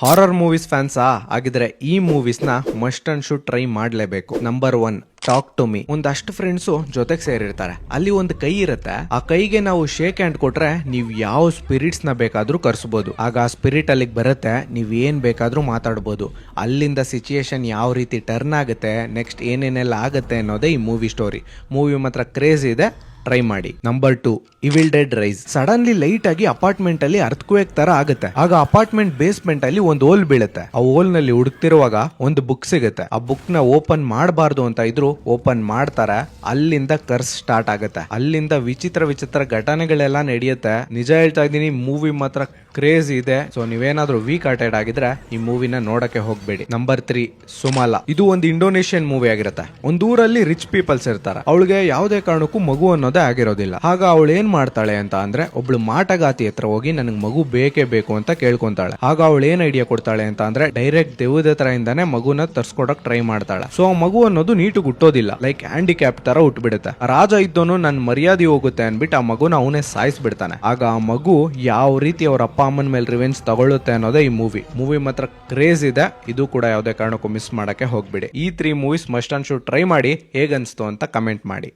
Horror movies ಫ್ಯಾನ್ಸಾ ಆಗಿದ್ರೆ ಈ movies ನ ಮಸ್ಟ್ ಅಂಡ್ ಶುಡ್ ಟ್ರೈ ಮಾಡ್ಲೇಬೇಕು. Number 1 talk to me. ಒಂದಷ್ಟು ಫ್ರೆಂಡ್ಸು ಜೊತೆಗೆ ಸೇರಿರ್ತಾರೆ. ಅಲ್ಲಿ ಒಂದು ಕೈ ಇರುತ್ತೆ. ಆ ಕೈಗೆ ನಾವು ಶೇಕ್ ಹ್ಯಾಂಡ್ ಕೊಟ್ರೆ ನೀವ್ ಯಾವ ಸ್ಪಿರಿಟ್ಸ್ ನ ಬೇಕಾದ್ರೂ ಕರ್ಸಬಹುದು. ಆಗ ಆ ಸ್ಪಿರಿಟ್ ಅಲ್ಲಿಗೆ ಬರುತ್ತೆ, ನೀವ್ ಏನ್ ಬೇಕಾದ್ರೂ ಮಾತಾಡ್ಬೋದು. ಅಲ್ಲಿಂದ ಸಿಚುಯೇಷನ್ ಯಾವ ರೀತಿ ಟರ್ನ್ ಆಗುತ್ತೆ, ನೆಕ್ಸ್ಟ್ ಏನೇನೆಲ್ಲ ಆಗುತ್ತೆ ಅನ್ನೋದೇ ಈ ಮೂವಿ ಸ್ಟೋರಿ. ಮೂವಿ ಮಾತ್ರ ಕ್ರೇಜ್ ಇದೆ, ಟ್ರೈ ಮಾಡಿ. Number 2 evil dead rise. Suddenly light ಆಗಿ ಅಪಾರ್ಟ್ಮೆಂಟ್ ಅಲ್ಲಿ ಅರ್ಥಕ್ವೇಕ್ ತರ ಆಗುತ್ತೆ. ಆಗ ಅಪಾರ್ಟ್ಮೆಂಟ್ ಬೇಸ್ಮೆಂಟ್ ಅಲ್ಲಿ ಒಂದು ಹೋಲ್ ಬೀಳುತ್ತೆ. ಆ ಹೋಲ್ ನಲ್ಲಿ ಹುಡುಕ್ತಿರುವಾಗ ಒಂದು ಬುಕ್ ಸಿಗುತ್ತೆ. ಆ ಬುಕ್ ನ ಓಪನ್ ಮಾಡಬಾರ್ದು ಅಂತ ಇದ್ರು ಓಪನ್ ಮಾಡ್ತಾರೆ. ಅಲ್ಲಿಂದ ಕರ್ಸ್ ಸ್ಟಾರ್ಟ್ ಆಗುತ್ತೆ. ಅಲ್ಲಿಂದ ವಿಚಿತ್ರ ಘಟನೆಗಳೆಲ್ಲ ನಡೆಯುತ್ತೆ. ನಿಜ ಹೇಳ್ತಾ ಇದ್ದೀನಿ, ಮೂವಿ ಮಾತ್ರ ಕ್ರೇಜ್ ಇದೆ. ಸೊ ನೀವೇನಾದ್ರೂ ವೀಕ್ ಹಾರ್ಟೆಡ್ ಆಗಿದ್ರೆ ಈ ಮೂವಿನ ನೋಡಕ್ಕೆ ಹೋಗ್ಬೇಡಿ. ನಂಬರ್ 3 ಸುಮಾಲಾ. ಇದು ಒಂದು ಇಂಡೋನೇಷಿಯನ್ ಮೂವಿ ಆಗಿರುತ್ತೆ. ಒಂದ್ ಊರಲ್ಲಿ ರಿಚ್ ಪೀಪಲ್ಸ್ ಇರ್ತಾರೆ. ಅವಳಿಗೆ ಯಾವುದೇ ಕಾರಣಕ್ಕೂ ಮಗು ಅನ್ನೋದೇ ಆಗಿರೋದಿಲ್ಲ. ಆಗ ಅವಳು ಏನ್ ಮಾಡ್ತಾಳೆ ಅಂತ ಅಂದ್ರೆ, ಒಬ್ಳು ಮಾಟಗಾತಿ ಹತ್ರ ಹೋಗಿ ನನಗ್ ಮಗು ಬೇಕೇ ಬೇಕು ಅಂತ ಕೇಳ್ಕೊಂತಾಳೆ. ಆಗ ಅವಳು ಏನ್ ಐಡಿಯಾ ಕೊಡ್ತಾಳೆ ಅಂತ ಅಂದ್ರೆ, ಡೈರೆಕ್ಟ್ ದೇವದ ಹತ್ರ ಇಂದಾನೆ ಮಗುನ ತರ್ಸ್ಕೊಡಕ್ ಟ್ರೈ ಮಾಡ್ತಾಳೆ. ಸೊ ಆ ಮಗು ಅನ್ನೋದು ನೀಟು ಹುಟ್ಟೋದಿಲ್ಲ, ಲೈಕ್ ಹ್ಯಾಂಡಿಕ್ಯಾಪ್ ತರ ಹುಟ್ಬಿಡುತ್ತೆ. ರಾಜ ಇದ್ದೋನು ನನ್ ಮರ್ಯಾದೆ ಹೋಗುತ್ತೆ ಅನ್ಬಿಟ್ಟು ಆ ಮಗುನ ಅವನೇ ಸಾಯಿಸ್ಬಿಡ್ತಾನೆ. ಆಗ ಆ ಮಗು ಯಾವ ರೀತಿ ಅವ್ರ ಅಪ್ಪ ಅಮ್ಮನ ಮೇಲೆ ರಿವೆಂಜ್ ತಗೊಳ್ಳುತ್ತೆ ಅನ್ನೋದೇ ಈ ಮೂವಿ ಮಾತ್ರ ಕ್ರೇಜ್ ಇದೆ. ಇದು ಕೂಡ ಯಾವುದೇ ಕಾರಣಕ್ಕೂ ಮಿಸ್ ಮಾಡಕ್ಕೆ ಹೋಗ್ಬಿಡಿ. ಈ 3 movies must and should try ಮಾಡಿ. ಹೇಗನ್ಸ್ತು ಅಂತ ಕಮೆಂಟ್ ಮಾಡಿ.